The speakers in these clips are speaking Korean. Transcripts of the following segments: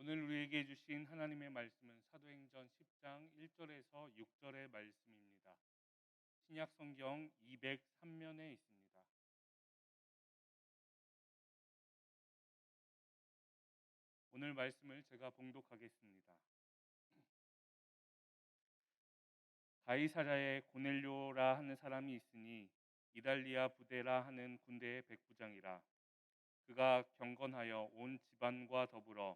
오늘 우리에게 주신 하나님의 말씀은 사도행전 10장 1절에서 6절의 말씀입니다. 신약 성경 203면에 있습니다. 오늘 말씀을 제가 봉독하겠습니다. 가이사랴에 고넬료라 하는 사람이 있으니 이달리아 부대라 하는 군대의 백부장이라. 그가 경건하여 온 집안과 더불어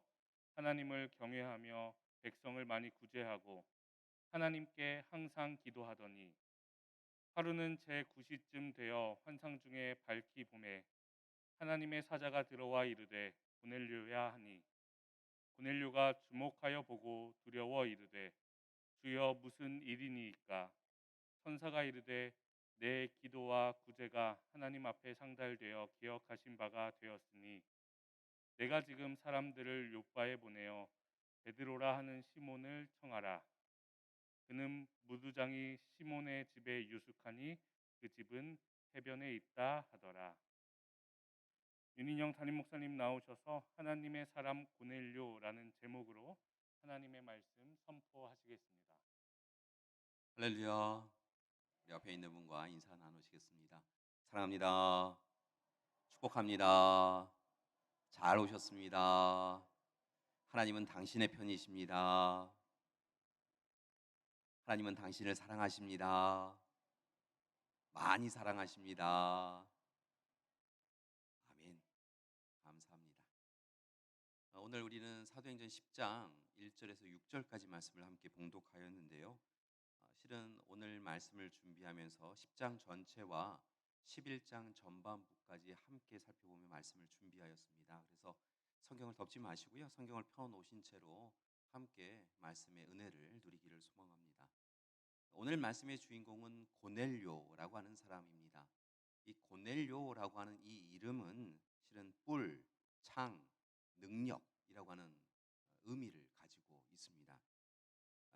하나님을 경외하며 백성을 많이 구제하고 하나님께 항상 기도하더니 하루는 제 9시쯤 되어 환상 중에 밝히 보매 하나님의 사자가 들어와 이르되 고넬료야 하니 고넬료가 주목하여 보고 두려워 이르되 주여 무슨 일이니이까. 천사가 이르되 내 기도와 구제가 하나님 앞에 상달되어 기억하신 바가 되었으니 내가 지금 사람들을 요바에 보내어 베드로라 하는 시몬을 청하라. 그는 무두장이 시몬의 집에 유숙하니 그 집은 해변에 있다 하더라. 윤인영 담임 목사님 나오셔서 하나님의 사람 고넬료라는 제목으로 하나님의 말씀 선포하시겠습니다. 할렐루야. 우리 앞에 있는 분과 인사 나누시겠습니다. 사랑합니다. 축복합니다. 잘 오셨습니다. 하나님은 당신의 편이십니다. 하나님은 당신을 사랑하십니다. 많이 사랑하십니다. 아멘. 감사합니다. 오늘 우리는 사도행전 10장 1절에서 6절까지 말씀을 함께 봉독하였는데요. 실은 오늘 말씀을 준비하면서 10장 전체와 11장 전반부까지 함께 살펴보며 말씀을 준비하였습니다. 그래서 성경을 덮지 마시고요. 성경을 펴놓으신 채로 함께 말씀의 은혜를 누리기를 소망합니다. 오늘 말씀의 주인공은 고넬료라고 하는 사람입니다. 이 고넬료라고 하는 이 이름은 실은 뿔, 창, 능력이라고 하는 의미를 가지고 있습니다.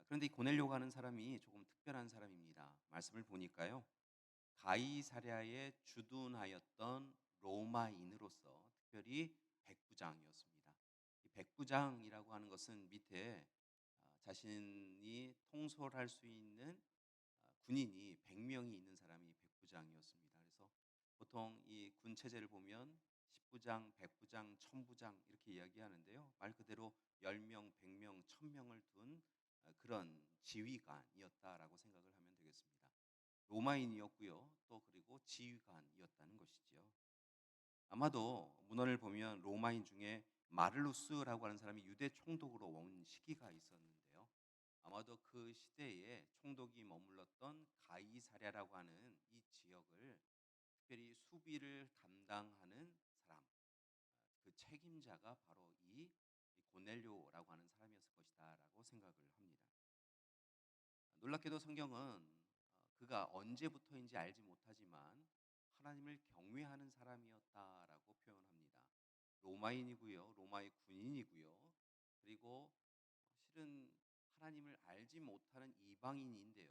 그런데 이 고넬료가 하는 사람이 조금 특별한 사람입니다. 말씀을 보니까요. 가이사랴에 주둔하였던 로마인으로서 특별히 백부장이었습니다. 이 백부장이라고 하는 것은 밑에 자신이 통솔할 수 있는 군인이 100명이 있는 사람이 백부장이었습니다. 그래서 보통 이 군 체제를 보면 10부장, 백부장, 천부장 이렇게 이야기하는데요. 말 그대로 10명, 100명, 1000명을 둔 그런 지휘관이었다라고 생각을 하면 되겠습니다. 로마인이었고요. 또 그리고 지휘관이었다는 것이죠. 아마도 문헌을 보면 로마인 중에 마를루스라고 하는 사람이 유대 총독으로 온 시기가 있었는데요. 아마도 그 시대에 총독이 머물렀던 가이사랴라고 하는 이 지역을 특별히 수비를 담당하는 사람, 그 책임자가 바로 이 고넬료라고 하는 사람이었을 것이다라고 생각을 합니다. 놀랍게도 성경은 그가 언제부터인지 알지 못하지만 하나님을 경외하는 사람이었다라고 표현합니다. 로마인이고요, 로마의 군인이고요, 그리고 실은 하나님을 알지 못하는 이방인인데요.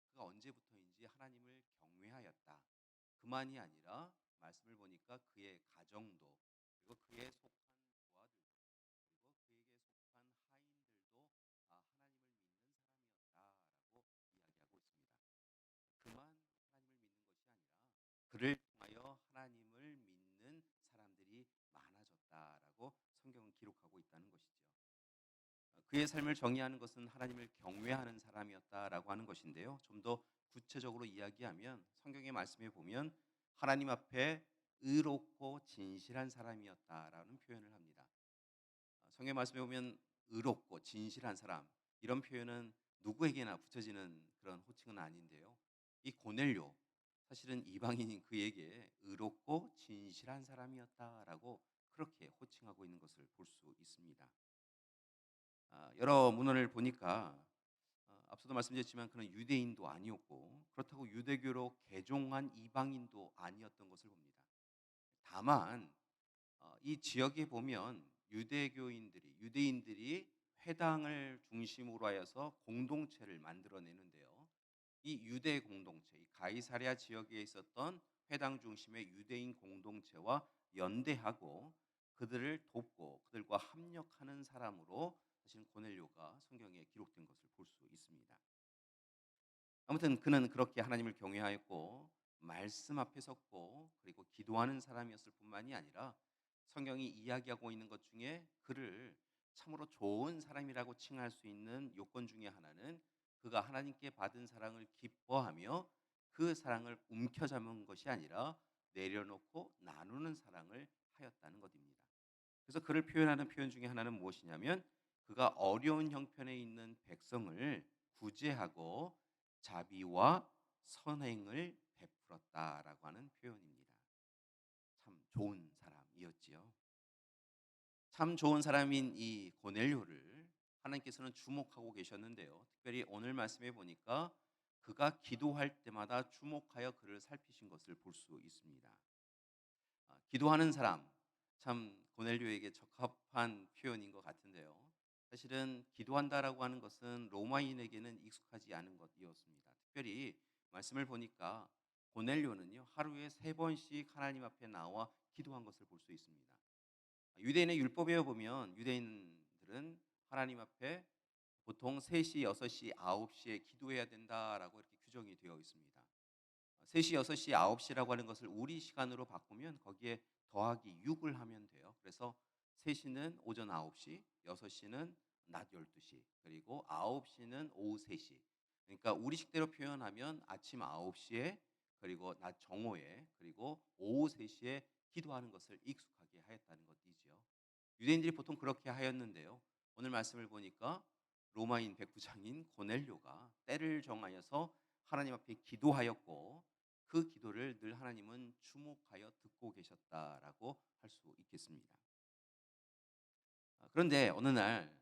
그가 언제부터인지 하나님을 경외하였다. 그만이 아니라 말씀을 보니까 그의 가정도 그리고 그에 속한 부하들도 그리고 그에게 속한 하인들도 하나님을 믿는 사람이었다라고 이야기하고 있습니다. 그만 하나님을 믿는 것이 아니라 그를 통하여 하나님을 믿는 사람들이 많아졌다라고 성경은 기록하고 있다는 것이죠. 그의 삶을 정의하는 것은 하나님을 경외하는 사람이었다라고 하는 것인데요. 좀 더 구체적으로 이야기하면 성경의 말씀에 보면 하나님 앞에 의롭고 진실한 사람이었다라는 표현을 합니다. 성경 말씀에 보면 의롭고 진실한 사람 이런 표현은 누구에게나 붙여지는 그런 호칭은 아닌데요. 이 고넬료 사실은 이방인인 그에게 의롭고 진실한 사람이었다라고 그렇게 호칭하고 있는 것을 볼 수 있습니다. 여러 문헌을 보니까 앞서도 말씀드렸지만 그는 유대인도 아니었고 그렇다고 유대교로 개종한 이방인도 아니었던 것을 봅니다. 다만 이 지역에 보면 유대인들이 회당을 중심으로 하여서 공동체를 만들어내는데요. 이 유대 공동체, 이 가이사랴 지역에 있었던 회당 중심의 유대인 공동체와 연대하고 그들을 돕고 그들과 합력하는 사람으로 사실은 고넬료가 성경에 기록된 것을 볼 수 있습니다. 아무튼 그는 그렇게 하나님을 경외하였고 말씀 앞에 섰고 그리고 기도하는 사람이었을 뿐만이 아니라 성경이 이야기하고 있는 것 중에 그를 참으로 좋은 사람이라고 칭할 수 있는 요건 중에 하나는 그가 하나님께 받은 사랑을 기뻐하며 그 사랑을 움켜잡은 것이 아니라 내려놓고 나누는 사랑을 하였다는 것입니다. 그래서 그를 표현하는 표현 중에 하나는 무엇이냐면 그가 어려운 형편에 있는 백성을 구제하고 자비와 선행을 베풀었다라고 하는 표현입니다. 참 좋은 사람이었지요. 참 좋은 사람인 이 고넬료를 하나님께서는 주목하고 계셨는데요. 특별히 오늘 말씀에 보니까 그가 기도할 때마다 주목하여 그를 살피신 것을 볼 수 있습니다. 기도하는 사람, 참 고넬료에게 적합한 표현인 것 같은데요. 사실은 기도한다라고 하는 것은 로마인에게는 익숙하지 않은 것이었습니다. 특별히 말씀을 보니까 고넬료는요 하루에 3번씩 하나님 앞에 나와 기도한 것을 볼 수 있습니다. 유대인의 율법에 보면 유대인들은 하나님 앞에 보통 3시, 6시, 9시에 기도해야 된다라고 이렇게 규정이 되어 있습니다. 3시, 6시, 9시라고 하는 것을 우리 시간으로 바꾸면 거기에 더하기 6을 하면 돼요. 그래서 3시는 오전 9시, 6시는 낮 12시, 그리고 9시는 오후 3시. 그러니까 우리식대로 표현하면 아침 9시에 그리고 낮 정오에 그리고 오후 3시에 기도하는 것을 익숙하게 하였다는 것이지요. 유대인들이 보통 그렇게 하였는데요. 오늘 말씀을 보니까 로마인 백부장인 고넬료가 때를 정하여서 하나님 앞에 기도하였고 그 기도를 늘 하나님은 주목하여 듣고 계셨다라고 할 수 있겠습니다. 그런데 어느 날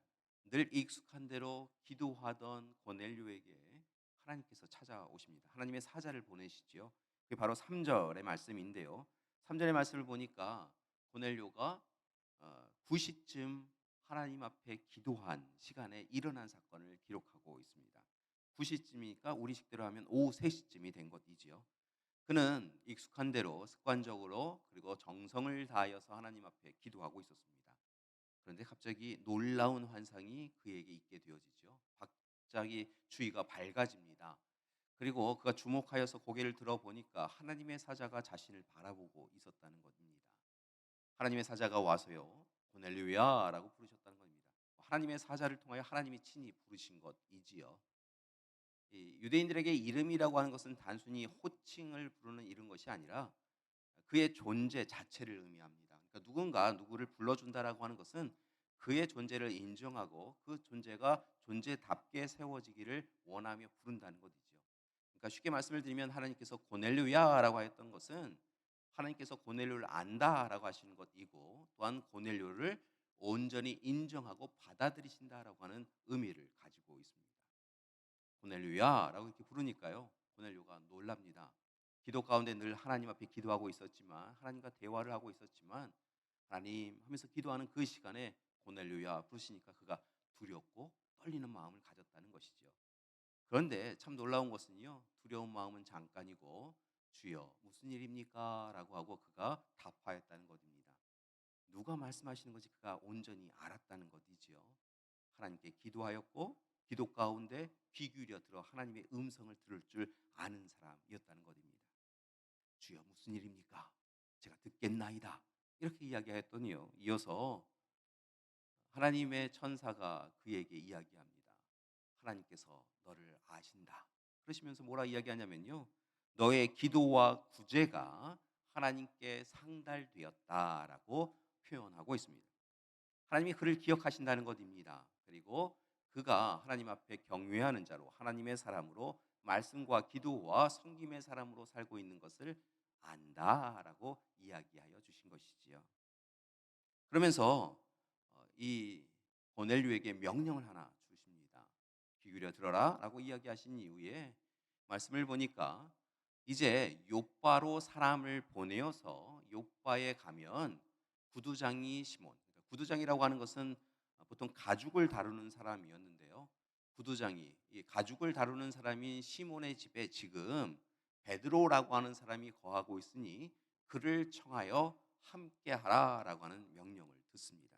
늘 익숙한 대로 기도하던 고넬료에게 하나님께서 찾아오십니다. 하나님의 사자를 보내시지요. 그게 바로 3절의 말씀인데요. 3절의 말씀을 보니까 고넬료가 9시쯤 하나님 앞에 기도한 시간에 일어난 사건을 기록하고 있습니다. 9시쯤이니까 우리식대로 하면 오후 3시쯤이 된 것이지요. 그는 익숙한 대로 습관적으로 그리고 정성을 다하여서 하나님 앞에 기도하고 있었습니다. 그런데 갑자기 놀라운 환상이 그에게 있게 되어지죠. 갑자기 주위가 밝아집니다. 그리고 그가 주목하여서 고개를 들어보니까 하나님의 사자가 자신을 바라보고 있었다는 것입니다. 하나님의 사자가 와서요, 고넬료야라고 부르셨다는 겁니다. 하나님의 사자를 통하여 하나님이 친히 부르신 것이지요. 이 유대인들에게 이름이라고 하는 것은 단순히 호칭을 부르는 이런 것이 아니라 그의 존재 자체를 의미합니다. 그러니까 누군가 누구를 불러준다라고 하는 것은 그의 존재를 인정하고 그 존재가 존재답게 세워지기를 원하며 부른다는 것이죠. 그러니까 쉽게 말씀을 드리면 하나님께서 고넬료야라고 하였던 것은 하나님께서 고넬료를 안다라고 하시는 것이고 또한 고넬료를 온전히 인정하고 받아들이신다라고 하는 의미를 가지고 있습니다. 고넬료야라고 이렇게 부르니까요. 고넬료가 놀랍니다. 기도 가운데 늘 하나님 앞에 기도하고 있었지만 하나님과 대화를 하고 있었지만 하나님 하면서 기도하는 그 시간에 고넬료야 부르시니까 그가 두렵고 떨리는 마음을 가졌다는 것이죠. 그런데 참 놀라운 것은요. 두려운 마음은 잠깐이고 주여 무슨 일입니까? 라고 하고 그가 답하였다는 것입니다. 누가 말씀하시는 것이 그가 온전히 알았다는 것이지요. 하나님께 기도하였고 기도 가운데 귀 기울여 들어 하나님의 음성을 들을 줄 아는 사람이었다는 것입니다. 주여 무슨 일입니까? 제가 듣겠나이다. 이렇게 이야기하였더니요. 이어서 하나님의 천사가 그에게 이야기합니다. 하나님께서 너를 아신다. 그러시면서 뭐라 이야기하냐면요. 너의 기도와 구제가 하나님께 상달되었다라고 표현하고 있습니다. 하나님이 그를 기억하신다는 것입니다. 그리고 그가 하나님 앞에 경외하는 자로 하나님의 사람으로 말씀과 기도와 섬김의 사람으로 살고 있는 것을 안다라고 이야기하여 주신 것이지요. 그러면서 이 고넬료에게 명령을 하나 주십니다. 귀 기울여 들어라라고 이야기하신 이후에 말씀을 보니까 이제 욥바로 사람을 보내어서 욥바에 가면 구두장이 시몬, 그러니까 구두장이라고 하는 것은 보통 가죽을 다루는 사람이었는데요. 구두장이 이 가죽을 다루는 사람인 시몬의 집에 지금 베드로라고 하는 사람이 거하고 있으니 그를 청하여 함께하라라고 하는 명령을 듣습니다.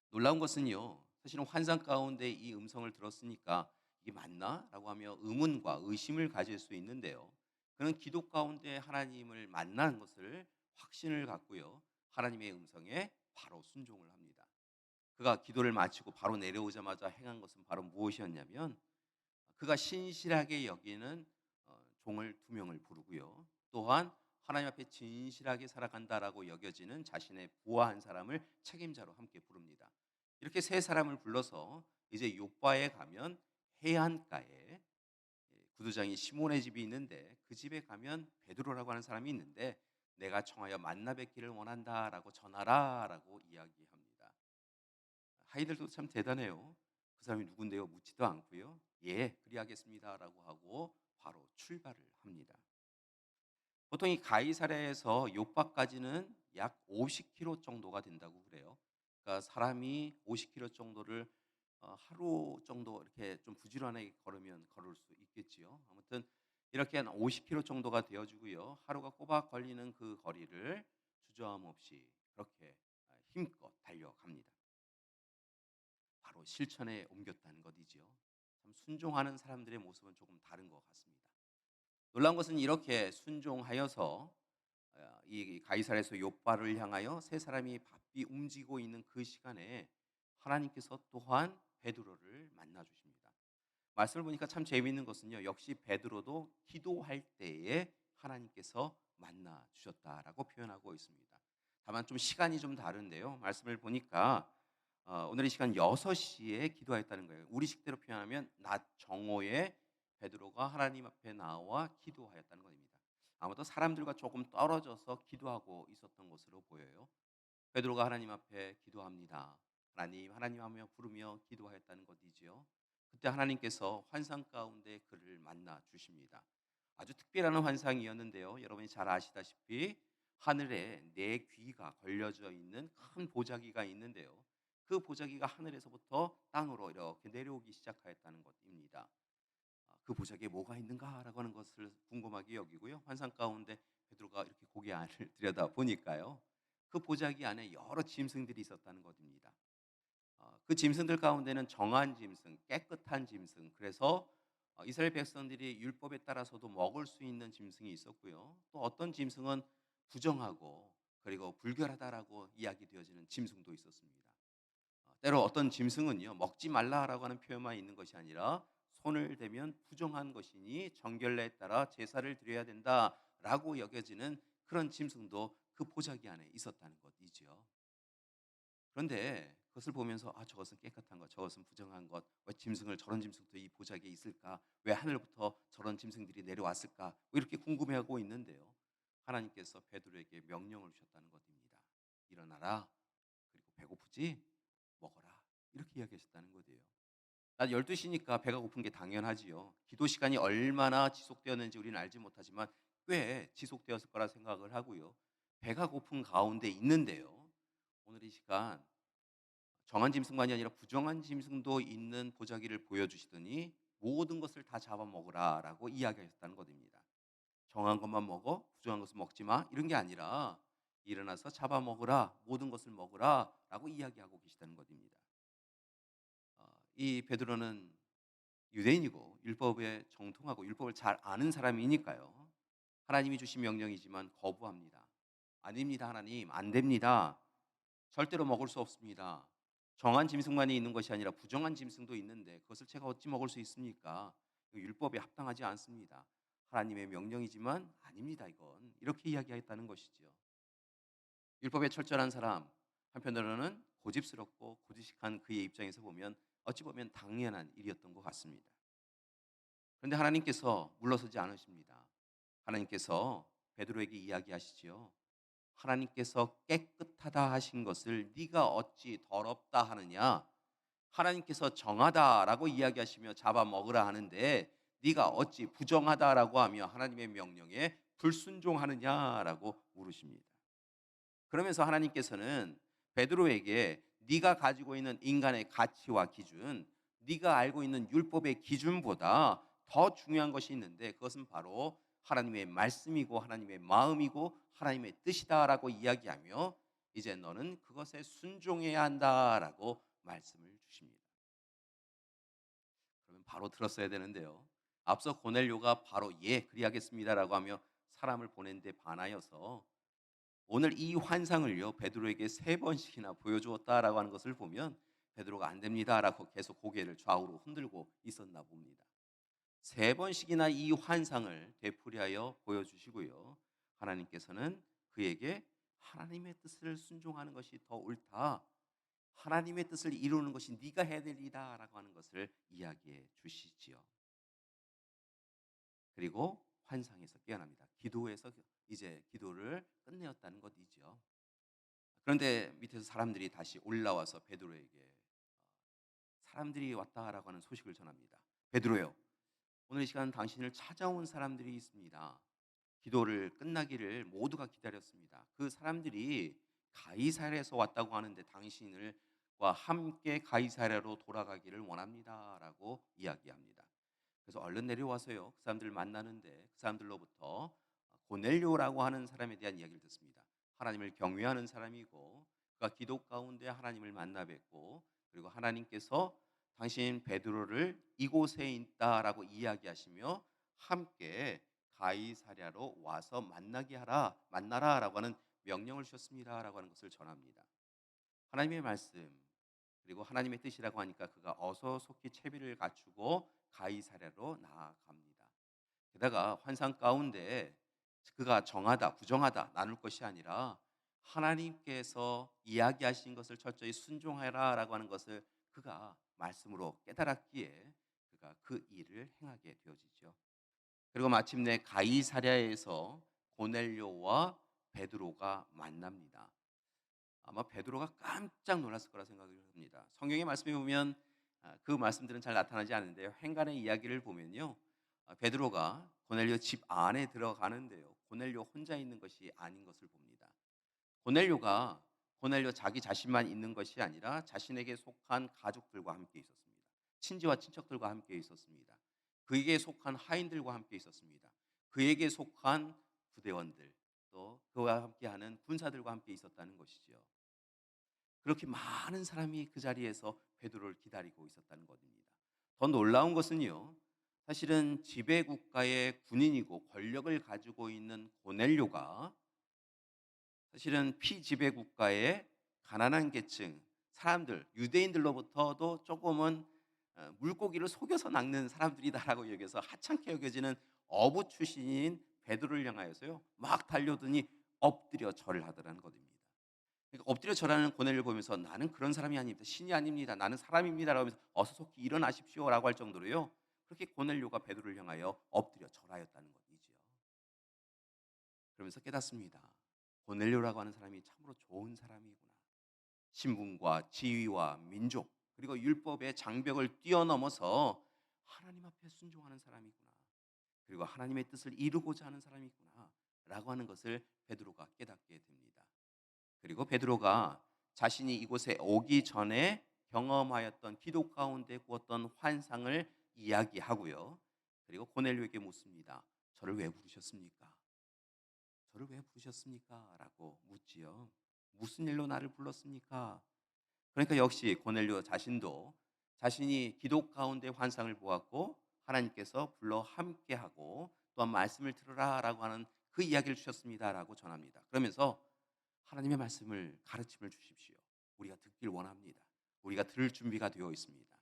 놀라운 것은요, 사실은 환상 가운데 이 음성을 들었으니까 이게 맞나? 라고 하며 의문과 의심을 가질 수 있는데요. 그는 기도 가운데 하나님을 만난 것을 확신을 갖고요, 하나님의 음성에 바로 순종을 합니다. 그가 기도를 마치고 바로 내려오자마자 행한 것은 바로 무엇이었냐면, 그가 신실하게 여기는 종을 두 명을 부르고요, 또한 하나님 앞에 진실하게 살아간다라고 여겨지는 자신의 부하 한 사람을 책임자로 함께 부릅니다. 이렇게 세 사람을 불러서 이제 요바에 가면 해안가에 구두장이 시몬의 집이 있는데, 그 집에 가면 베드로라고 하는 사람이 있는데 내가 청하여 만나 뵙기를 원한다라고 전하라라고 이야기합니다. 아이들도 참 대단해요. 그 사람이 누군데요? 묻지도 않고요. 예, 그리하겠습니다라고 하고 바로 출발을 합니다. 보통 이 가이사랴에서 요바까지는 약 50km 정도가 된다고 그래요. 그러니까 사람이 50km 정도를 하루 정도 이렇게 좀 부지런하게 걸으면 걸을 수 있겠지요. 아무튼 이렇게 한 50km 정도가 되어지고요. 하루가 꼬박 걸리는 그 거리를 주저함 없이 그렇게 힘껏 달려갑니다. 바로 실천에 옮겼다는 것이지요. 참 순종하는 사람들의 모습은 조금 다른 것 같습니다. 놀라운 것은 이렇게 순종하여서 이 가이사랴에서 욥바를 향하여 세 사람이 바삐 움직이고 있는 그 시간에 하나님께서 또한 베드로를 만나 주십니다. 말씀을 보니까 참 재미있는 것은요, 역시 베드로도 기도할 때에 하나님께서 만나 주셨다라고 표현하고 있습니다. 다만 좀 시간이 좀 다른데요. 말씀을 보니까 오늘 이 시간 6시에 기도했다는 거예요. 우리식대로 표현하면 낮 정오에 베드로가 하나님 앞에 나와 기도하였다는 것입니다. 아무도 사람들과 조금 떨어져서 기도하고 있었던 것으로 보여요. 베드로가 하나님 앞에 기도합니다. 하나님, 하나님 하며 부르며 기도하였다는 것이지요. 그때 하나님께서 환상 가운데 그를 만나 주십니다. 아주 특별한 환상이었는데요. 여러분이 잘 아시다시피 하늘에 네 귀가 걸려져 있는 큰 보자기가 있는데요. 그 보자기가 하늘에서부터 땅으로 이렇게 내려오기 시작하였다는 것입니다. 그 보자기에 뭐가 있는가라고 하는 것을 궁금하게 여기고요. 환상 가운데 베드로가 이렇게 고개 안을 들여다 보니까요, 그 보자기 안에 여러 짐승들이 있었다는 것입니다. 그 짐승들 가운데는 정한 짐승, 깨끗한 짐승, 그래서 이스라엘 백성들이 율법에 따라서도 먹을 수 있는 짐승이 있었고요. 또 어떤 짐승은 부정하고 그리고 불결하다라고 이야기되어지는 짐승도 있었습니다. 때로 어떤 짐승은요, 먹지 말라라고 하는 표현만 있는 것이 아니라 손을 대면 부정한 것이니 정결례에 따라 제사를 드려야 된다라고 여겨지는 그런 짐승도 그 보자기 안에 있었다는 것이죠. 그런데 그것을 보면서 저것은 깨끗한 것, 저것은 부정한 것, 왜 짐승을 저런 짐승도 이 보자기에 있을까? 왜 하늘부터 저런 짐승들이 내려왔을까? 뭐 이렇게 궁금해하고 있는데요. 하나님께서 베드로에게 명령을 주셨다는 것입니다. 일어나라. 그리고 배고프지? 먹어라. 이렇게 이야기하셨다는 거예요. 낮 12시니까 배가 고픈 게 당연하지요. 기도 시간이 얼마나 지속되었는지 우리는 알지 못하지만 꽤 지속되었을 거라 생각을 하고요. 배가 고픈 가운데 있는데요. 오늘 이 시간 정한 짐승만이 아니라 부정한 짐승도 있는 보자기를 보여주시더니 모든 것을 다 잡아먹으라라고 이야기하셨다는 것입니다. 정한 것만 먹어, 부정한 것을 먹지 마, 이런 게 아니라 일어나서 잡아먹으라, 모든 것을 먹으라라고 이야기하고 계시다는 것입니다. 이 베드로는 유대인이고 율법에 정통하고 율법을 잘 아는 사람이니까요. 하나님이 주신 명령이지만 거부합니다. 아닙니다, 하나님, 안 됩니다. 절대로 먹을 수 없습니다. 정한 짐승만이 있는 것이 아니라 부정한 짐승도 있는데 그것을 제가 어찌 먹을 수 있습니까? 율법에 합당하지 않습니다. 하나님의 명령이지만 아닙니다, 이건. 이렇게 이야기했다는 것이죠. 율법에 철저한 사람, 한편으로는 고집스럽고 고지식한 그의 입장에서 보면 어찌 보면 당연한 일이었던 것 같습니다. 그런데 하나님께서 물러서지 않으십니다. 하나님께서 베드로에게 이야기하시지요. 하나님께서 깨끗하다 하신 것을 네가 어찌 더럽다 하느냐? 하나님께서 정하다라고 이야기하시며 잡아먹으라 하는데 네가 어찌 부정하다라고 하며 하나님의 명령에 불순종하느냐라고 물으십니다. 그러면서 하나님께서는 베드로에게 네가 가지고 있는 인간의 가치와 기준, 네가 알고 있는 율법의 기준보다 더 중요한 것이 있는데 그것은 바로 하나님의 말씀이고 하나님의 마음이고 하나님의 뜻이다라고 이야기하며 이제 너는 그것에 순종해야 한다라고 말씀을 주십니다. 그러면 바로 들었어야 되는데요. 앞서 고넬료가 바로 예, 그리하겠습니다라고 하며 사람을 보낸 데 반하여서 오늘 이 환상을요 베드로에게 세 번씩이나 보여주었다라고 하는 것을 보면 베드로가 안 됩니다라고 계속 고개를 좌우로 흔들고 있었나 봅니다. 세 번씩이나 이 환상을 되풀이하여 보여주시고요. 하나님께서는 그에게 하나님의 뜻을 순종하는 것이 더 옳다. 하나님의 뜻을 이루는 것이 네가 해야 될 일이다라고 하는 것을 이야기해 주시지요. 그리고 환상에서 깨어납니다. 기도에서 이제 기도를 끝내었다는 것이죠. 그런데 밑에서 사람들이 다시 올라와서 베드로에게 사람들이 왔다라고 하는 소식을 전합니다. 베드로요, 오늘 이 시간 당신을 찾아온 사람들이 있습니다. 기도를 끝나기를 모두가 기다렸습니다. 그 사람들이 가이사랴에서 왔다고 하는데 당신과 함께 가이사랴로 돌아가기를 원합니다라고 이야기합니다. 그래서 얼른 내려와서요. 그 사람들을 만나는데 그 사람들로부터 고넬료라고 하는 사람에 대한 이야기를 듣습니다. 하나님을 경외하는 사람이고 그가 기도 가운데 하나님을 만나 뵙고 그리고 하나님께서 당신 베드로를 이곳에 있다라고 이야기하시며 함께 가이사랴로 와서 만나라라고 하는 명령을 주셨습니다라고 하는 것을 전합니다. 하나님의 말씀 그리고 하나님의 뜻이라고 하니까 그가 어서 속히 채비를 갖추고 가이사랴로 나아갑니다. 게다가 환상 가운데 그가 정하다 부정하다 나눌 것이 아니라 하나님께서 이야기하신 것을 철저히 순종하라라고 하는 것을 그가 말씀으로 깨달았기에 그가 그 일을 행하게 되어지죠. 그리고 마침내 가이사랴에서 고넬료와 베드로가 만납니다. 아마 베드로가 깜짝 놀랐을 거라 생각을 합니다. 성경의 말씀에 보면 그 말씀들은 잘 나타나지 않는데요. 행간의 이야기를 보면요. 베드로가 고넬료 집 안에 들어가는데요. 고넬료 혼자 있는 것이 아닌 것을 봅니다. 고넬료가 고넬료 자기 자신만 있는 것이 아니라 자신에게 속한 가족들과 함께 있었습니다. 친지와 친척들과 함께 있었습니다. 그에게 속한 하인들과 함께 있었습니다. 그에게 속한 부대원들 또 그와 함께하는 군사들과 함께 있었다는 것이죠. 그렇게 많은 사람이 그 자리에서 베드로를 기다리고 있었다는 것입니다. 더 놀라운 것은요. 사실은 지배 국가의 군인이고 권력을 가지고 있는 고넬료가 사실은 피지배 국가의 가난한 계층 사람들 유대인들로부터도 조금은 물고기를 속여서 낚는 사람들이다라고 여기서 하찮게 여겨지는 어부 출신인 베드로를 향하여서요 막 달려드니 엎드려 절을 하더라는 것입니다. 그러니까 엎드려 절하는 고넬을 보면서 나는 그런 사람이 아닙니다. 신이 아닙니다. 나는 사람입니다라고 하면서 어서 속히 일어나십시오라고 할 정도로요. 그렇게 고넬료가 베드로를 향하여 엎드려 절하였다는 것이지요. 그러면서 깨닫습니다. 고넬료라고 하는 사람이 참으로 좋은 사람이구나. 신분과 지위와 민족 그리고 율법의 장벽을 뛰어넘어서 하나님 앞에 순종하는 사람이구나. 그리고 하나님의 뜻을 이루고자 하는 사람이구나. 라고 하는 것을 베드로가 깨닫게 됩니다. 그리고 베드로가 자신이 이곳에 오기 전에 경험하였던 기도 가운데 꾸었던 환상을 이야기하고요. 그리고 고넬료에게 묻습니다. 저를 왜 부르셨습니까? 저를 왜 부르셨습니까? 라고 묻지요. 무슨 일로 나를 불렀습니까? 그러니까 역시 고넬료 자신도 자신이 기도 가운데 환상을 보았고 하나님께서 불러 함께하고 또한 말씀을 들으라라고 하는 그 이야기를 주셨습니다라고 전합니다. 그러면서 하나님의 말씀을 가르침을 주십시오. 우리가 듣길 원합니다. 우리가 들을 준비가 되어 있습니다.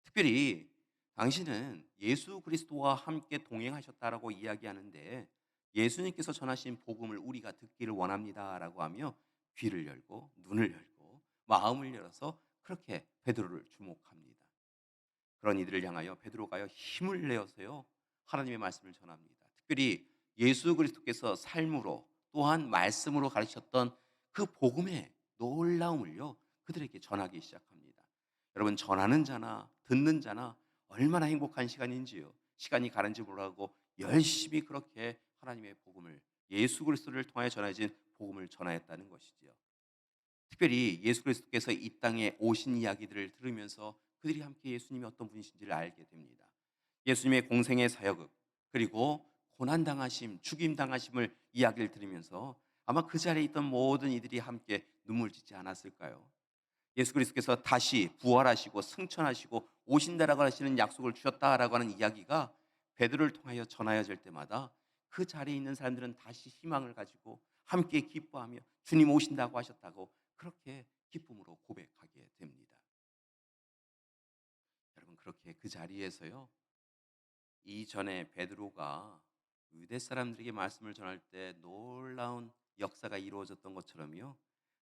특별히 당신은 예수 그리스도와 함께 동행하셨다라고 이야기하는데 예수님께서 전하신 복음을 우리가 듣기를 원합니다라고 하며 귀를 열고 눈을 열고 마음을 열어서 그렇게 베드로를 주목합니다. 그런 이들을 향하여 베드로가요 힘을 내어서요 하나님의 말씀을 전합니다. 특별히 예수 그리스도께서 삶으로 또한 말씀으로 가르치셨던 그 복음의 놀라움을요 그들에게 전하기 시작합니다. 여러분 전하는 자나 듣는 자나 얼마나 행복한 시간인지요. 시간이 가는지 모르고 열심히 그렇게 하나님의 복음을 예수 그리스도를 통하여 전해진 복음을 전하였다는 것이지요. 특별히 예수 그리스도께서 이 땅에 오신 이야기들을 들으면서 그들이 함께 예수님이 어떤 분이신지를 알게 됩니다. 예수님의 공생의 사역을 그리고 고난 당하심, 죽임 당하심을 이야기를 들으면서 아마 그 자리에 있던 모든 이들이 함께 눈물 짓지 않았을까요? 예수 그리스도께서 다시 부활하시고 승천하시고 오신다라고 하시는 약속을 주셨다라고 하는 이야기가 베드로를 통하여 전하여질 때마다 그 자리에 있는 사람들은 다시 희망을 가지고 함께 기뻐하며 주님 오신다고 하셨다고 그렇게 기쁨으로 고백하게 됩니다. 여러분, 그렇게 그 자리에서요, 이전에 베드로가 유대 사람들에게 말씀을 전할 때 놀라운 역사가 이루어졌던 것처럼요,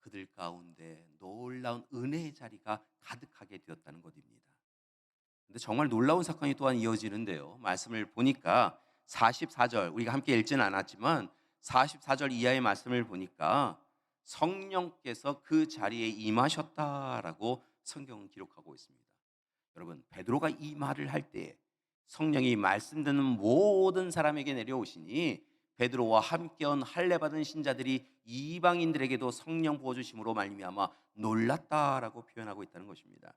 그들 가운데 놀라운 은혜의 자리가 가득하게 되었다는 것입니다. 근데 정말 놀라운 사건이 또한 이어지는데요. 말씀을 보니까 44절, 우리가 함께 읽지는 않았지만 44절 이하의 말씀을 보니까 성령께서 그 자리에 임하셨다라고 성경은 기록하고 있습니다. 여러분, 베드로가 이 말을 할 때 성령이 말씀 듣는 모든 사람에게 내려오시니 베드로와 함께 온 할례 받은 신자들이 이방인들에게도 성령 부어 주심으로 말미암아 놀랐다라고 표현하고 있다는 것입니다.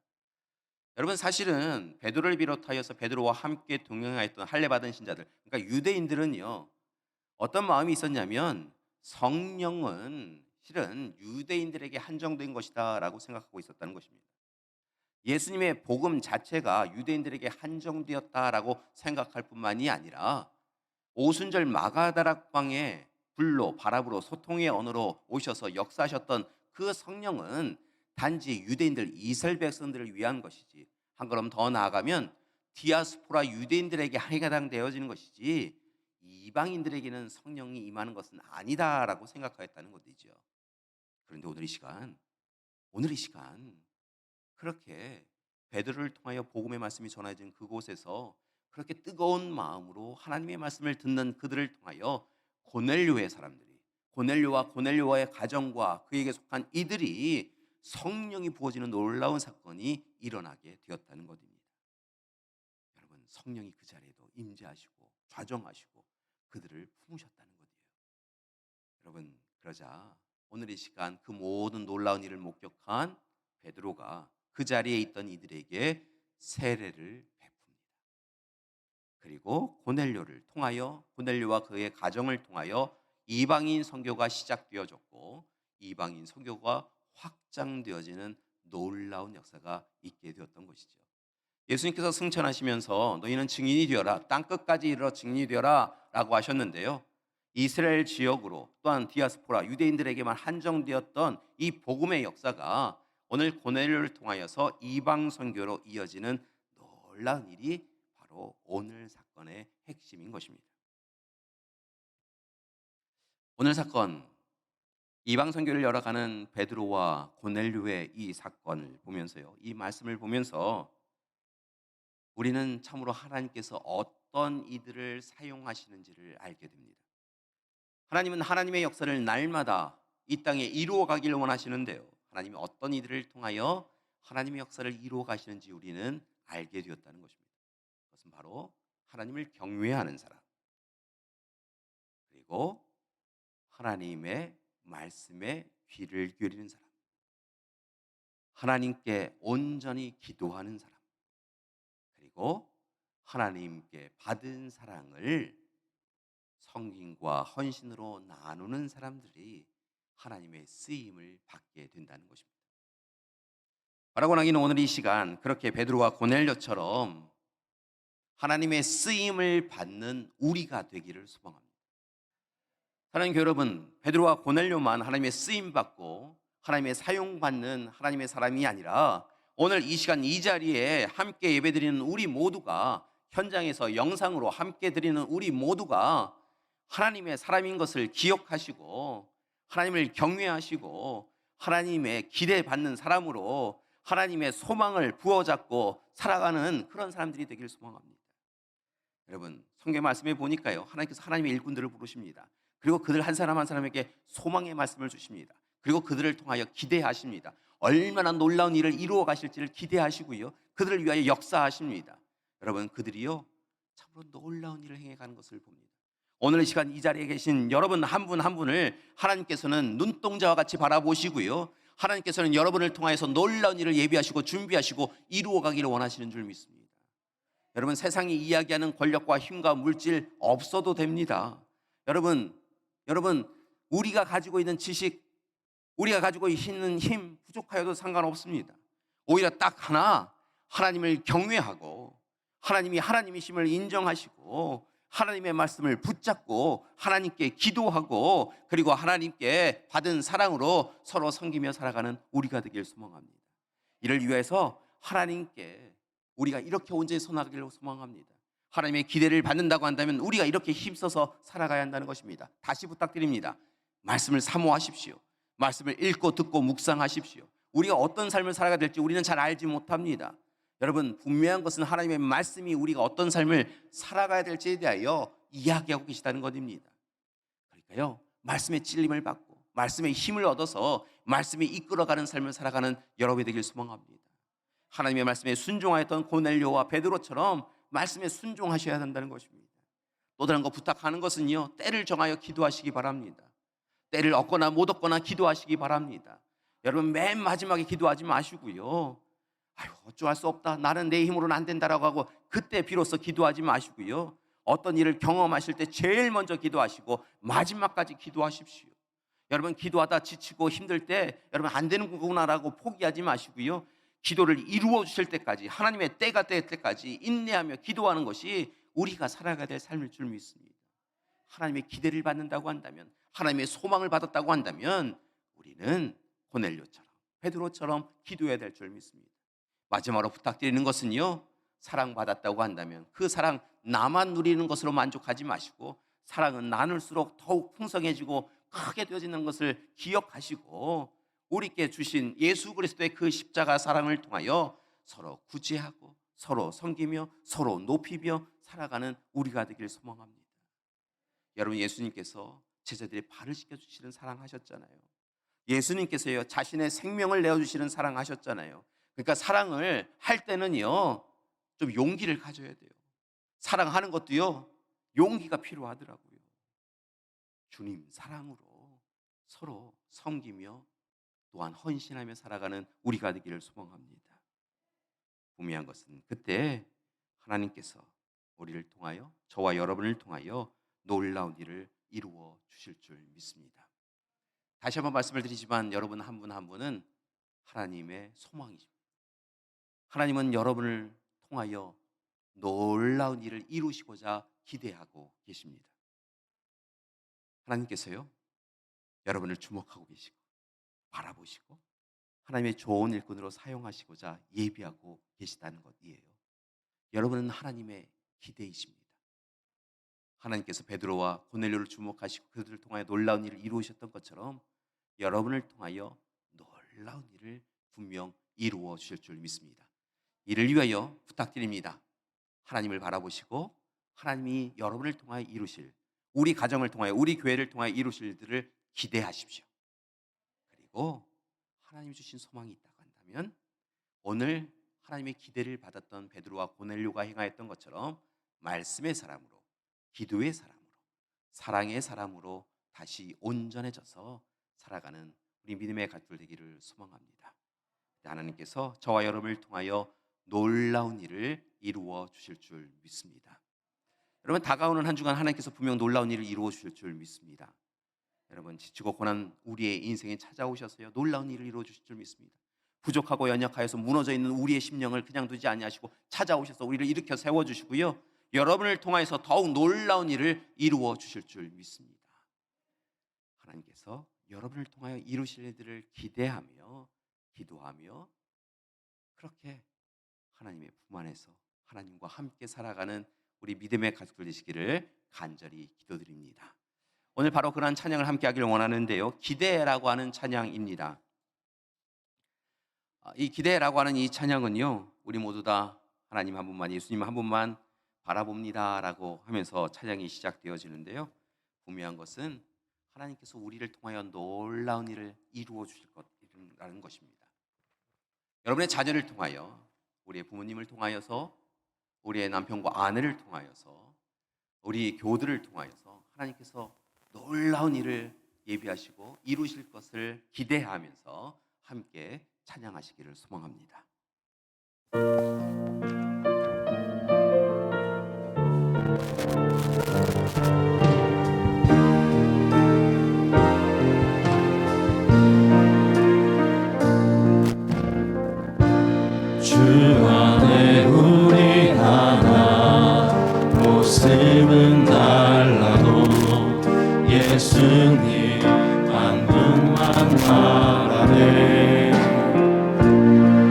여러분, 사실은 베드로를 비롯하여서 베드로와 함께 동행하였던 할례 받은 신자들, 그러니까 유대인들은요, 어떤 마음이 있었냐면 성령은 실은 유대인들에게 한정된 것이다라고 생각하고 있었다는 것입니다. 예수님의 복음 자체가 유대인들에게 한정되었다라고 생각할 뿐만이 아니라 오순절 마가다락방에 불로 바람으로 소통의 언어로 오셔서 역사하셨던 그 성령은 단지 유대인들 이스라엘 백성들을 위한 것이지, 한 걸음 더 나아가면 디아스포라 유대인들에게 해당되어지는 것이지 이방인들에게는 성령이 임하는 것은 아니다라고 생각하였다는 것이죠. 그런데 오늘 이 시간 그렇게 베드로를 통하여 복음의 말씀이 전해진 그곳에서 그렇게 뜨거운 마음으로 하나님의 말씀을 듣는 그들을 통하여 고넬료의 사람들이, 고넬료와 고넬료와의 가정과 그에게 속한 이들이 성령이 부어지는 놀라운 사건이 일어나게 되었다는 것입니다. 여러분, 성령이 그 자리에도 임재하시고 좌정하시고 그들을 품으셨다는 것이에요. 여러분, 그러자 오늘 이 시간 그 모든 놀라운 일을 목격한 베드로가 그 자리에 있던 이들에게 세례를 베풉니다. 그리고 고넬료를 통하여, 고넬료와 그의 가정을 통하여 이방인 선교가 시작되어졌고 이방인 선교가 확장되어지는 놀라운 역사가 있게 되었던 것이죠. 예수님께서 승천하시면서 너희는 증인이 되어라, 땅끝까지 이르러 증인이 되어라 라고 하셨는데요, 이스라엘 지역으로 또한 디아스포라 유대인들에게만 한정되었던 이 복음의 역사가 오늘 고넬료를 통하여서 이방 선교로 이어지는 놀라운 일이 바로 오늘 사건의 핵심인 것입니다. 오늘 사건, 이방 선교를 열어가는 베드로와 고넬료의 이 사건을 보면서요, 이 말씀을 보면서 우리는 참으로 하나님께서 어떤 이들을 사용하시는지를 알게 됩니다. 하나님은 하나님의 역사를 날마다 이 땅에 이루어 가기를 원하시는데요, 하나님이 어떤 이들을 통하여 하나님의 역사를 이루어 가시는지 우리는 알게 되었다는 것입니다. 그것은 바로 하나님을 경외하는 사람, 그리고 하나님의 말씀에 귀를 기울이는 사람, 하나님께 온전히 기도하는 사람, 그리고 하나님께 받은 사랑을 성김과 헌신으로 나누는 사람들이 하나님의 쓰임을 받게 된다는 것입니다. 바라고 나기는 오늘 이 시간 그렇게 베드로와 고넬료처럼 하나님의 쓰임을 받는 우리가 되기를 소망합니다. 사랑하는 교회 여러분, 베드로와 고넬료만 하나님의 쓰임 받고 하나님의 사용받는 하나님의 사람이 아니라 오늘 이 시간 이 자리에 함께 예배드리는 우리 모두가, 현장에서 영상으로 함께 드리는 우리 모두가 하나님의 사람인 것을 기억하시고 하나님을 경외하시고 하나님의 기대받는 사람으로 하나님의 소망을 부어잡고 살아가는 그런 사람들이 되기를 소망합니다. 여러분, 성경 말씀에 보니까요, 하나님께서 하나님의 일꾼들을 부르십니다. 그리고 그들 한 사람 한 사람에게 소망의 말씀을 주십니다. 그리고 그들을 통하여 기대하십니다. 얼마나 놀라운 일을 이루어 가실지를 기대하시고요, 그들을 위하여 역사하십니다. 여러분, 그들이요 참으로 놀라운 일을 행해가는 것을 봅니다. 오늘 이 시간 이 자리에 계신 여러분 한 분 한 분을 하나님께서는 눈동자와 같이 바라보시고요, 하나님께서는 여러분을 통하여서 놀라운 일을 예비하시고 준비하시고 이루어가기를 원하시는 줄 믿습니다. 여러분, 세상이 이야기하는 권력과 힘과 물질 없어도 됩니다. 여러분 우리가 가지고 있는 지식, 우리가 가지고 있는 힘 부족하여도 상관없습니다. 오히려 딱 하나, 하나님을 경외하고 하나님이 하나님이심을 인정하시고 하나님의 말씀을 붙잡고 하나님께 기도하고 그리고 하나님께 받은 사랑으로 서로 섬기며 살아가는 우리가 되길 소망합니다. 이를 위해서 하나님께 우리가 이렇게 온전히 선하기를 소망합니다. 하나님의 기대를 받는다고 한다면 우리가 이렇게 힘써서 살아가야 한다는 것입니다. 다시 부탁드립니다. 말씀을 사모하십시오. 말씀을 읽고 듣고 묵상하십시오. 우리가 어떤 삶을 살아가야 될지 우리는 잘 알지 못합니다. 여러분, 분명한 것은 하나님의 말씀이 우리가 어떤 삶을 살아가야 될지에 대하여 이야기하고 계시다는 것입니다. 그러니까요, 말씀의 찔림을 받고 말씀의 힘을 얻어서 말씀이 이끌어가는 삶을 살아가는 여러분이 되길 소망합니다. 하나님의 말씀에 순종하였던 고넬료와 베드로처럼 말씀에 순종하셔야 한다는 것입니다. 또 다른 거 부탁하는 것은요, 때를 정하여 기도하시기 바랍니다. 때를 얻거나 못 얻거나 기도하시기 바랍니다. 여러분, 맨 마지막에 기도하지 마시고요, 아유, 어쩌할 수 없다, 나는 내 힘으로는 안 된다라고 하고 그때 비로소 기도하지 마시고요, 어떤 일을 경험하실 때 제일 먼저 기도하시고 마지막까지 기도하십시오. 여러분, 기도하다 지치고 힘들 때 여러분 안 되는 거구나라고 포기하지 마시고요, 기도를 이루어 주실 때까지, 하나님의 때가 될 때까지 인내하며 기도하는 것이 우리가 살아가야 될 삶일 줄 믿습니다. 하나님의 기대를 받는다고 한다면, 하나님의 소망을 받았다고 한다면 우리는 고넬료처럼 베드로처럼 기도해야 될 줄 믿습니다. 마지막으로 부탁드리는 것은요, 사랑받았다고 한다면 그 사랑 나만 누리는 것으로 만족하지 마시고 사랑은 나눌수록 더욱 풍성해지고 크게 되어지는 것을 기억하시고 우리께 주신 예수 그리스도의 그 십자가 사랑을 통하여 서로 구제하고 서로 섬기며 서로 높이며 살아가는 우리가 되길 소망합니다. 여러분, 예수님께서 제자들의 발을 씻겨주시는 사랑하셨잖아요. 예수님께서요, 자신의 생명을 내어주시는 사랑하셨잖아요. 그러니까 사랑을 할 때는요, 좀 용기를 가져야 돼요. 사랑하는 것도요, 용기가 필요하더라고요. 주님 사랑으로 서로 섬기며 또한 헌신하며 살아가는 우리가 되기를 소망합니다. 분명한 것은 그때 하나님께서 우리를 통하여, 저와 여러분을 통하여 놀라운 일을 이루어 주실 줄 믿습니다. 다시 한번 말씀을 드리지만 여러분 한 분 한 분은 하나님의 소망이십니다. 하나님은 여러분을 통하여 놀라운 일을 이루시고자 기대하고 계십니다. 하나님께서요, 여러분을 주목하고 계시고 바라보시고 하나님의 좋은 일꾼으로 사용하시고자 예비하고 계시다는 것이에요. 여러분은 하나님의 기대이십니다. 하나님께서 베드로와 고넬료를 주목하시고 그들을 통하여 놀라운 일을 이루셨던 것처럼 여러분을 통하여 놀라운 일을 분명 이루어 주실 줄 믿습니다. 이를 위하여 부탁드립니다. 하나님을 바라보시고 하나님이 여러분을 통하여 이루실, 우리 가정을 통하여, 우리 교회를 통하여 이루실 일들을 기대하십시오. 그리고 하나님이 주신 소망이 있다고 한다면 오늘 하나님의 기대를 받았던 베드로와 고넬료가 행하였던 것처럼 말씀의 사람으로, 기도의 사람으로, 사랑의 사람으로 다시 온전해져서 살아가는 우리 믿음의 가족들 되기를 소망합니다. 하나님께서 저와 여러분을 통하여 놀라운 일을 이루어 주실 줄 믿습니다. 여러분, 다가오는 한 주간 하나님께서 분명 놀라운 일을 이루어 주실 줄 믿습니다. 여러분, 지치고 고난 우리의 인생에 찾아오셔서요, 놀라운 일을 이루어 주실 줄 믿습니다. 부족하고 연약하여서 무너져 있는 우리의 심령을 그냥 두지 아니하시고 찾아오셔서 우리를 일으켜 세워주시고요, 여러분을 통하여서 더욱 놀라운 일을 이루어 주실 줄 믿습니다. 하나님께서 여러분을 통하여 이루실 일들을 기대하며 기도하며 그렇게 하나님의 품 안에서 하나님과 함께 살아가는 우리 믿음의 가족들 되시기를 간절히 기도드립니다. 오늘 바로 그러한 찬양을 함께 하기를 원하는데요, 기대라고 하는 찬양입니다. 이 기대라고 하는 이 찬양은요, 우리 모두 다 하나님 한 분만, 예수님 한 분만 바라봅니다 라고 하면서 찬양이 시작되어지는데요, 분명한 것은 하나님께서 우리를 통하여 놀라운 일을 이루어 주실 것이라는 것입니다. 여러분의 자녀를 통하여, 우리의 부모님을 통하여서, 우리의 남편과 아내를 통하여서, 우리 교우들을 통하여서 하나님께서 놀라운 일을 예비하시고 이루실 것을 기대하면서 함께 찬양하시기를 소망합니다. 예수님 한 분만 바라네.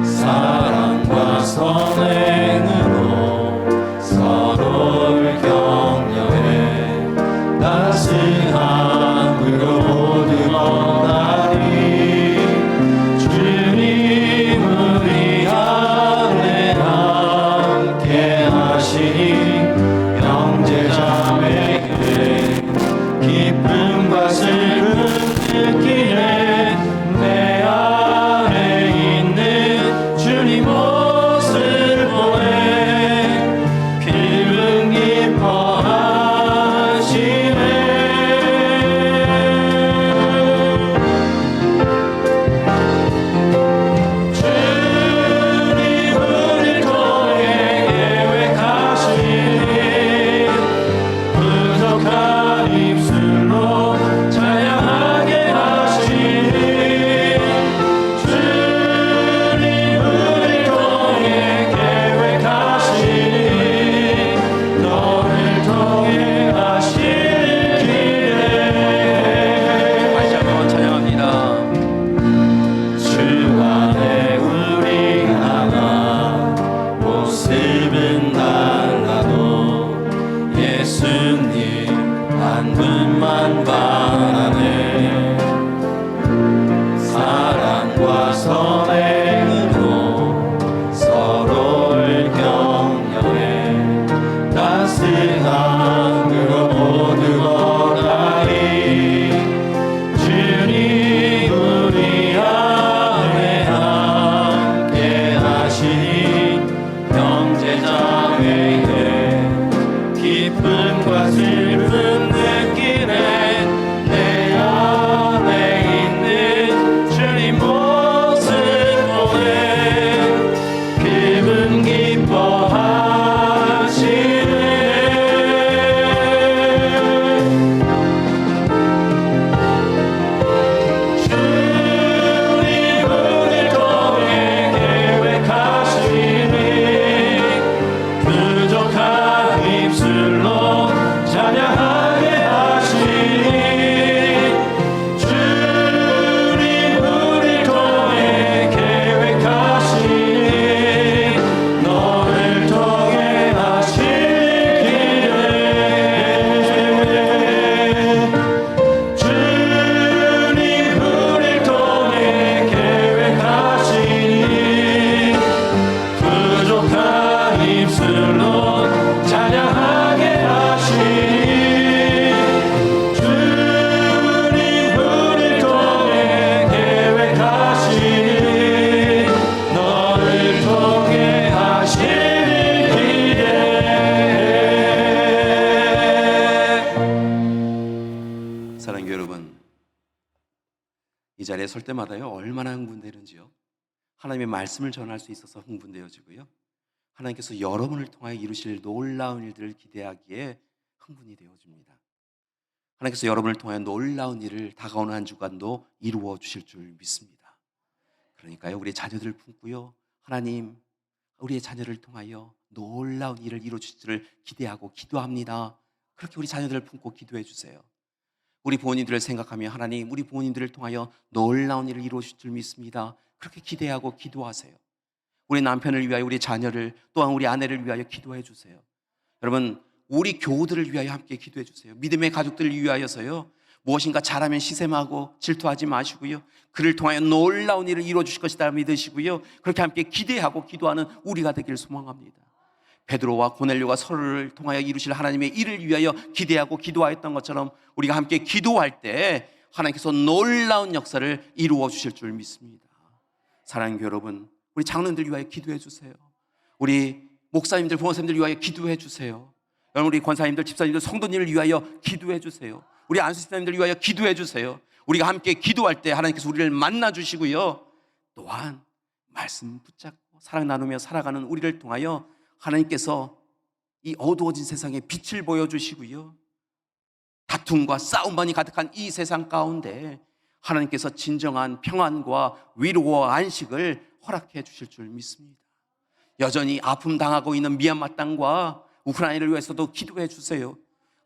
사랑과 선행으로 서로를 격려해 따스함으로 모두 원하리. 주님 우리 안에 함께 하시니 형제자매에게 기쁨과 슬픔 느끼네. 내 안에 있는 주님 모습 보네. 기분 기뻐하시네. 주님 우리를 통해 계획하시니 부족한 입술로 찬양하게 하시니. 주님 우리를 통해 계획하시니 너를 통해 하시는 기대. 다시 한번 찬양합니다. 주 안에 우리 하나 모습은 달라도 예수님 한 분만 바라네. 사랑과 선행으로 서로를 격려해 따스함으로 모두 원하리. 주님 우리 안에 함께 하시니 형제자매에 기쁨과 슬픔 느끼네. 내 안에 있는 주님 모습 보네. 기분 기뻐하시네. 주님 우리를 통해 계획하시니 부족한 입술로 찬양하게 하시니. 주님 우리를 통해 계획하시니 너를 통해 하시는 기대. 주님 우리를 통해 계획하시니 부족한 입술로 찬양하게 하시니. 주님 우리를 통해 계획하시니 너를 통해 하시는 기대. 사랑하는 여러분, 이 자리에 설 때마다요 얼마나 흥분되는지요. 하나님의 말씀을 전할 수 있어서 흥분되어지고요, 하나님께서 여러분을 통하여 이루실 놀라운 일들을 기대하기에 흥분이 되어집니다. 하나님께서 여러분을 통하여 놀라운 일을 다가오는 한 주간도 이루어 주실 줄 믿습니다. 그러니까요, 우리 자녀들을 품고요, 하나님 우리의 자녀를 통하여 놀라운 일을 이루어 주실 줄을 기대하고 기도합니다. 그렇게 우리 자녀들을 품고 기도해 주세요. 우리 부모님들을 생각하며 하나님 우리 부모님들을 통하여 놀라운 일을 이루어 주실 줄 믿습니다. 그렇게 기대하고 기도하세요. 우리 남편을 위하여, 우리 자녀를, 또한 우리 아내를 위하여 기도해 주세요. 여러분, 우리 교우들을 위하여 함께 기도해 주세요. 믿음의 가족들을 위하여서요, 무엇인가 잘하면 시샘하고 질투하지 마시고요, 그를 통하여 놀라운 일을 이루어 주실 것이다 믿으시고요, 그렇게 함께 기대하고 기도하는 우리가 되기를 소망합니다. 베드로와 고넬료가 서로를 통하여 이루실 하나님의 일을 위하여 기대하고 기도하였던 것처럼 우리가 함께 기도할 때 하나님께서 놀라운 역사를 이루어 주실 줄 믿습니다. 사랑하는 여러분, 우리 장로님들 위하여 기도해 주세요. 우리 목사님들, 부모님들 위하여 기도해 주세요. 여러분, 우리 권사님들, 집사님들, 성도님을 위하여 기도해 주세요. 우리 안수집사님들 위하여 기도해 주세요. 우리가 함께 기도할 때 하나님께서 우리를 만나 주시고요, 또한 말씀 붙잡고 사랑 나누며 살아가는 우리를 통하여 하나님께서 이 어두워진 세상에 빛을 보여주시고요, 다툼과 싸움만이 가득한 이 세상 가운데 하나님께서 진정한 평안과 위로와 안식을 허락해 주실 줄 믿습니다. 여전히 아픔 당하고 있는 미얀마 땅과 우크라이나를 위해서도 기도해 주세요.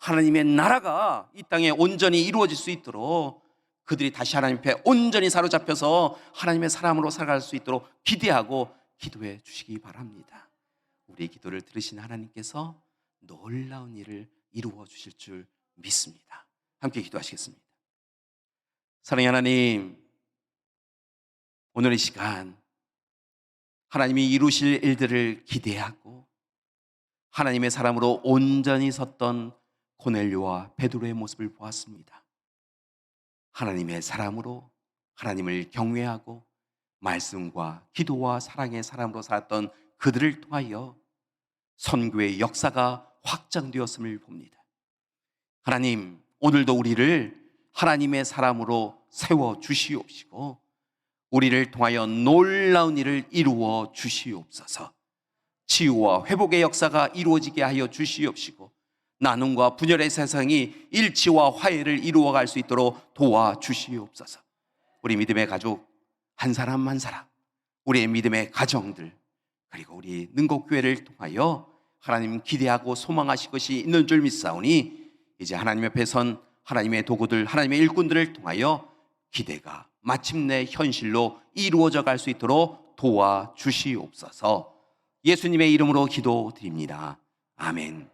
하나님의 나라가 이 땅에 온전히 이루어질 수 있도록 그들이 다시 하나님 앞에 온전히 사로잡혀서 하나님의 사람으로 살아갈 수 있도록 기대하고 기도해 주시기 바랍니다. 우리의 기도를 들으신 하나님께서 놀라운 일을 이루어 주실 줄 믿습니다. 함께 기도하시겠습니다. 사랑의 하나님, 오늘 이 시간 하나님이 이루실 일들을 기대하고 하나님의 사람으로 온전히 섰던 고넬료와 베드로의 모습을 보았습니다. 하나님의 사람으로 하나님을 경외하고 말씀과 기도와 사랑의 사람으로 살았던 그들을 통하여 선교의 역사가 확장되었음을 봅니다. 하나님, 오늘도 우리를 하나님의 사람으로 세워 주시옵시고 우리를 통하여 놀라운 일을 이루어 주시옵소서. 치유와 회복의 역사가 이루어지게 하여 주시옵시고 나눔과 분열의 세상이 일치와 화해를 이루어갈 수 있도록 도와주시옵소서. 우리 믿음의 가족 한 사람 한 사람, 우리의 믿음의 가정들, 그리고 우리 능곡교회를 통하여 하나님 기대하고 소망하실 것이 있는 줄 믿사오니 이제 하나님 앞에 선 하나님의 도구들, 하나님의 일꾼들을 통하여 기대가 마침내 현실로 이루어져 갈 수 있도록 도와주시옵소서. 예수님의 이름으로 기도드립니다. 아멘.